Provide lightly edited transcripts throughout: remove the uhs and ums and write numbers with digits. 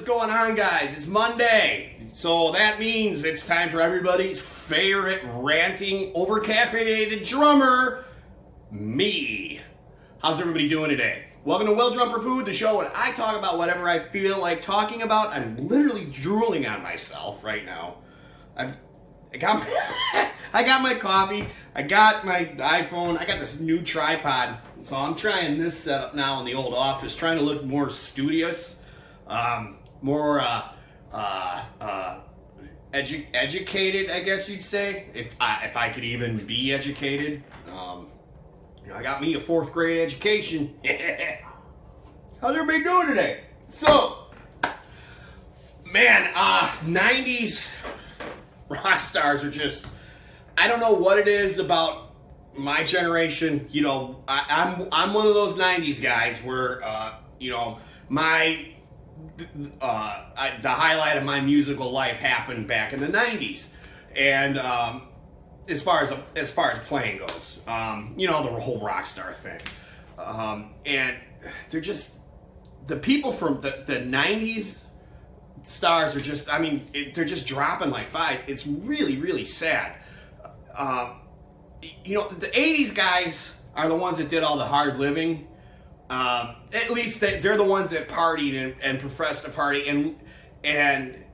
going on, guys? It's Monday, so that means it's time for everybody's favorite ranting, over-caffeinated drummer, me. How's everybody doing today? Welcome to Will Drum for Food, the show when I talk about whatever I feel like talking about. I'm literally drooling on myself right now. I got my coffee, I got my iPhone, I got this new tripod, so I'm trying this setup now in the old office, trying to look more studious, more educated, I guess you'd say, if I could even be educated. You know, I got me a 4th grade education. How's everybody doing today? So, man, 90's Rockstars are just, I don't know what it is about my generation. You know, I'm one of those 90's guys where, you know, the highlight of my musical life happened back in the 90's. And, as far as playing goes, you know, the whole Rockstar thing. And they're just, the people from the 90's stars are just, I mean, they're just dropping like flies. It's really, really sad. You know, the 80's guys are the ones that did all the hard living. At least they're the ones that partied and professed to party and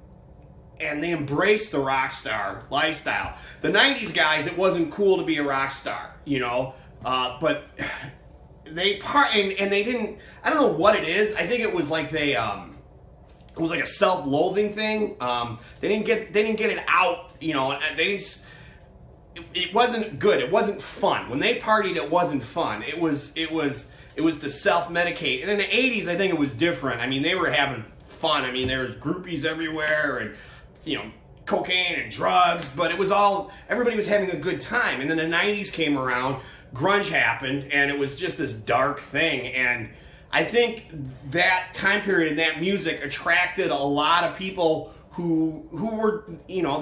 they embraced the rock star lifestyle. The 90's guys, it wasn't cool to be a rock star, you know, but they and they didn't, I don't know what it is. I think it was like it was like a self-loathing thing. They didn't get it out, you know, it wasn't good. It wasn't fun. When they partied, it wasn't fun. It was to self-medicate. And in the 80's, I think it was different. I mean, they were having fun. I mean, there was groupies everywhere and, you know, cocaine and drugs, but it was all, everybody was having a good time. And then the 90's came around, grunge happened, and it was just this dark thing. And I think that time period and that music attracted a lot of people who were, you know,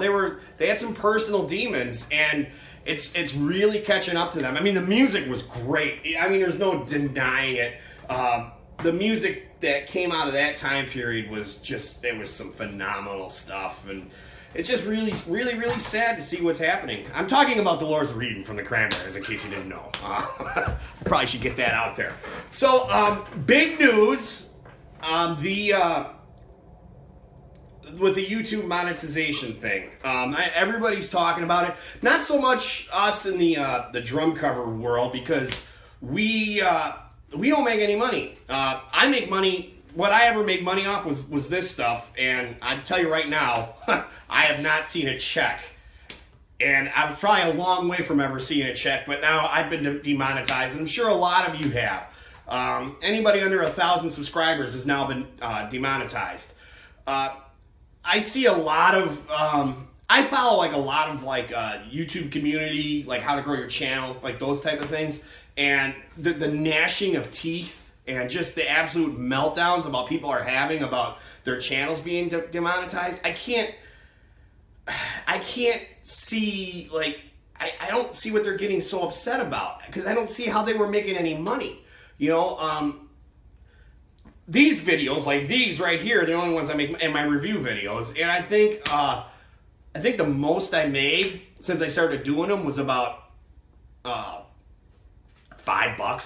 they had some personal demons, and it's really catching up to them. I mean, the music was great. I mean, there's no denying it. The music that came out of that time period was just, there was some phenomenal stuff, and it's just really, really, really sad to see what's happening. I'm talking about Dolores Reading from the Cranberries, in case you didn't know. I probably should get that out there. So, big news, with the YouTube monetization thing. Everybody's talking about it. Not so much us in the drum cover world, because we don't make any money. I make money. What I ever made money off was this stuff, and I tell you right now, I have not seen a check. And I'm probably a long way from ever seeing a check, but now I've been demonetized, and I'm sure a lot of you have. Anybody under 1,000 subscribers has now been demonetized. I see a lot of, I follow like a lot of like YouTube community, like how to grow your channel, like those type of things. And the gnashing of teeth and just the absolute meltdowns about people are having about their channels being demonetized. I can't see, like, I don't see what they're getting so upset about, because I don't see how they were making any money. You know, these videos, like these right here, are the only ones I make in my review videos. And I think the most I made since I started doing them was about $5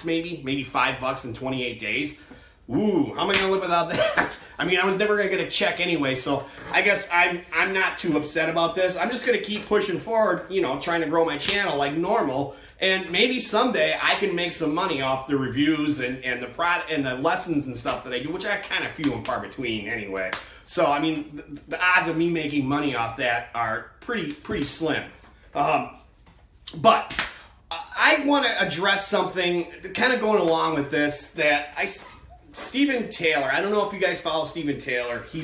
maybe $5 in 28 days. Ooh, how am I gonna live without that? I mean, I was never gonna get a check anyway, so I guess I'm not too upset about this. I'm just gonna keep pushing forward, you know, trying to grow my channel like normal, and maybe someday I can make some money off the reviews and the lessons and stuff that I do, which are kind of few and far between anyway. So I mean, the odds of me making money off that are pretty slim. But I want to address something kind of going along with this, that Steven Taylor, I don't know if you guys follow Steven Taylor. He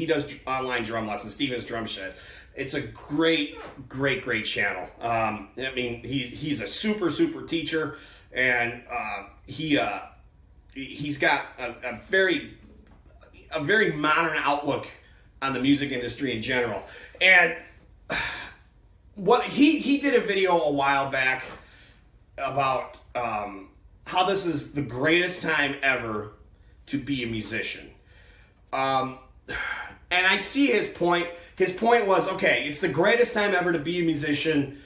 does online drum lessons, Steven's Drum Shed. It's a great channel. I mean, he's a super teacher, and he's got a very modern outlook on the music industry in general. And what he did a video a while back about how this is the greatest time ever to be a musician. and I see his point. His point was, okay, it's the greatest time ever to be a musician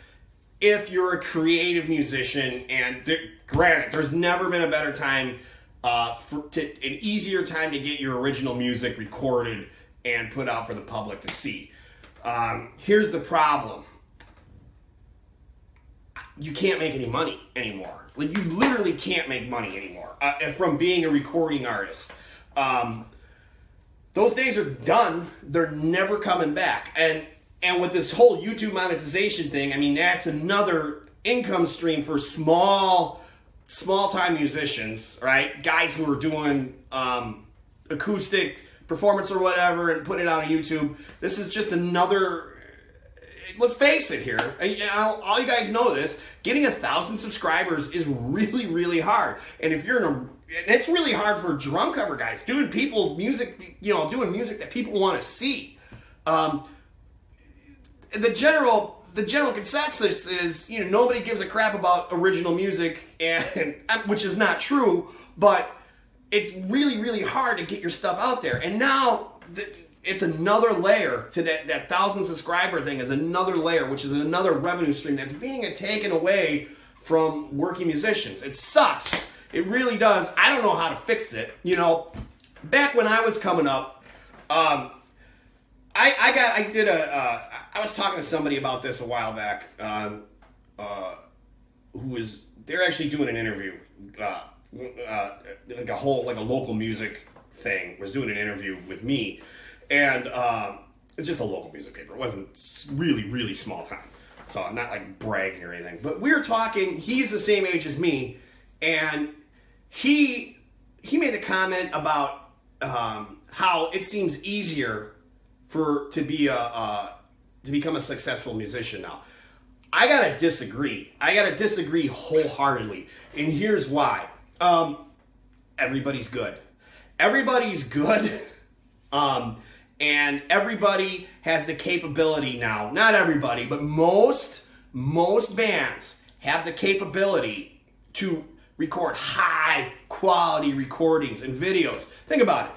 if you're a creative musician. And granted, there's never been a better time, an easier time to get your original music recorded and put out for the public to see. Here's the problem. You can't make any money anymore. Like, you literally can't make money anymore from being a recording artist. Those days are done. They're never coming back. And with this whole YouTube monetization thing, I mean, that's another income stream for small-time musicians, right? Guys who are doing acoustic performance or whatever and putting it on YouTube. This is just another... Let's face it here. All you guys know this. Getting 1,000 subscribers is really, really hard. And if you're in a... It's really hard for drum cover guys doing music that people want to see. The general consensus is, nobody gives a crap about original music, and which is not true, but it's really, really hard to get your stuff out there. And now it's another layer to that 1,000 subscriber thing is another layer, which is another revenue stream that's being taken away from working musicians. It sucks. It really does. I don't know how to fix it. Back when I was coming up, I was talking to somebody about this a while back, they're actually doing an interview, like a local music thing, was doing an interview with me, and it's just a local music paper. It wasn't really, really small time, so I'm not like bragging or anything, but we were talking. He's the same age as me, and he made a comment about how it seems easier to become a successful musician now. I gotta disagree. Wholeheartedly, and here's why. Everybody's good. Everybody's good, and everybody has the capability now. Not everybody, but most bands have the capability to record high quality recordings and videos. Think about it.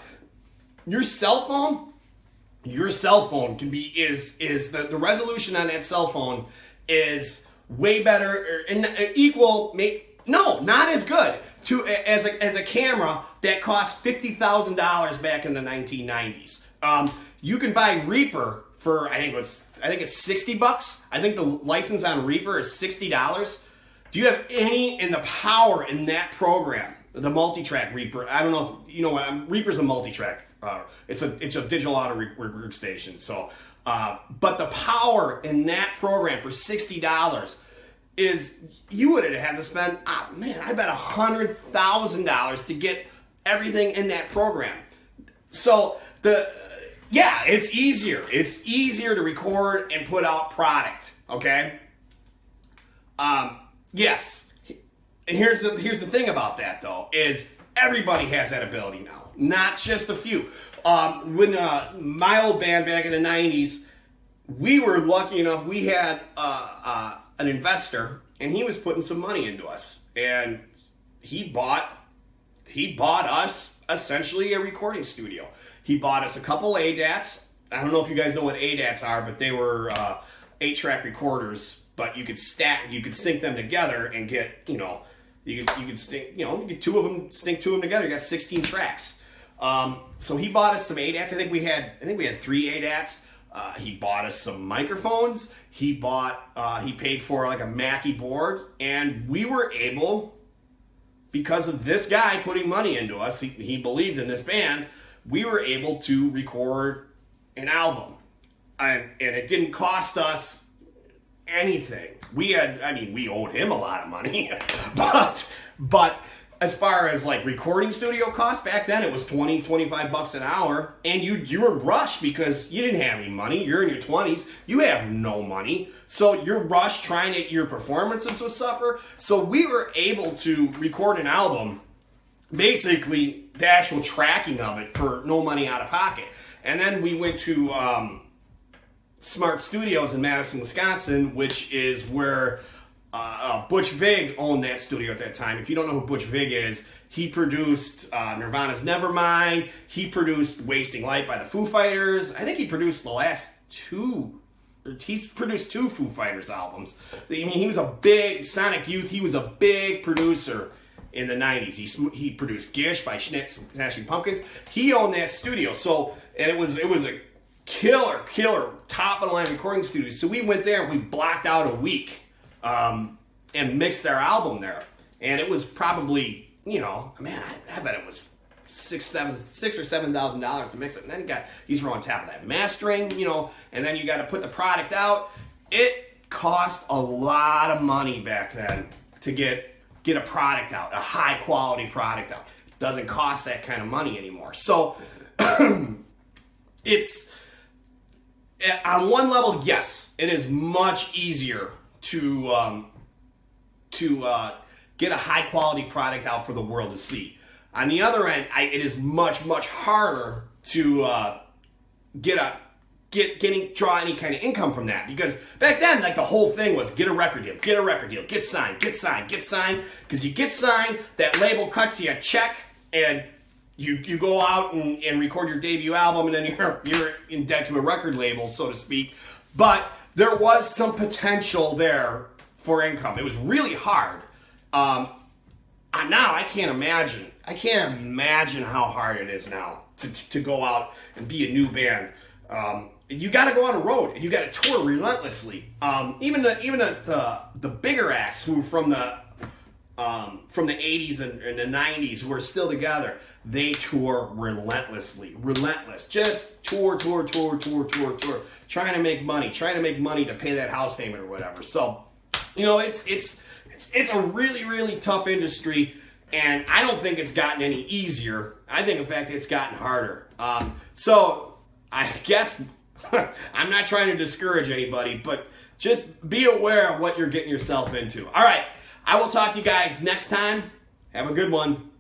Your cell phone can be the resolution on that cell phone is way better and equal. No, not as good as a camera that cost $50,000 back in the 1990s. You can buy Reaper for I think it's $60. I think the license on Reaper is $60. Do you have any in the power in that program? The multi-track Reaper. I don't know if you know what Reaper's a multi-track. It's a digital audio workstation. So, but the power in that program for $60 is you would have had to spend. I bet $100,000 to get everything in that program. So it's easier. It's easier to record and put out product. Okay. Yes. And here's the thing about that though, is everybody has that ability now, not just a few. When my old band back in the 90s, we were lucky enough, we had an investor, and he was putting some money into us, and he bought us essentially a recording studio. He bought us a couple ADATs. I don't know if you guys know what ADATs are, but they were 8-track recorders. But you could sync them together and get, you could sync, you get two of them, sync two of them together. You got 16 tracks. So he bought us some ADATs. I think we had 3 ADATs. He bought us some microphones. He paid for like a Mackie board, and we were able, because of this guy putting money into us, he believed in this band, we were able to record an album, and it didn't cost us anything. We owed him a lot of money, but as far as like recording studio costs back then, it was $20-25 an hour, and you were rushed because you didn't have any money. You're in your 20s, you have no money, so you're rushed trying to, your performances would suffer. So we were able to record an album, basically the actual tracking of it for no money out of pocket. And then we went to Smart Studios in Madison, Wisconsin, which is where Butch Vig owned that studio at that time. If you don't know who Butch Vig is, he produced Nirvana's Nevermind. He produced Wasting Light by the Foo Fighters. I think he produced the last two. He's produced 2 Foo Fighters albums. I mean, he was a big Sonic Youth. He was a big producer in the 90s. He produced Gish by Smashing Pumpkins. He owned that studio. So, and it was a killer top of the line recording studio. So we went there and we blocked out a week and mixed their album there. And it was probably, you know, man, I bet it was $6,000 or $7,000 to mix it. And then he's on top of that mastering, you know, and then you got to put the product out. It cost a lot of money back then to get a product out, a high quality product out. It doesn't cost that kind of money anymore. So it's, on one level, yes, it is much easier to get a high quality product out for the world to see. On the other end, it is much harder to draw any kind of income from that, because back then, like, the whole thing was get a record deal, get signed, because you get signed, that label cuts you a check, and you go out and record your debut album, and then you're in debt to a record label, so to speak. But there was some potential there for income. It was really hard. Now I can't imagine how hard it is now to go out and be a new band. You got to go on the road and you got to tour relentlessly. Even the bigger acts who from the 80s and the 90s who are still together, they tour relentlessly, just tour, trying to make money to pay that house payment or whatever. So, you know, it's a really tough industry. And I don't think it's gotten any easier. I think, in fact, it's gotten harder. So I guess I'm not trying to discourage anybody, but just be aware of what you're getting yourself into. All right, I will talk to you guys next time. Have a good one.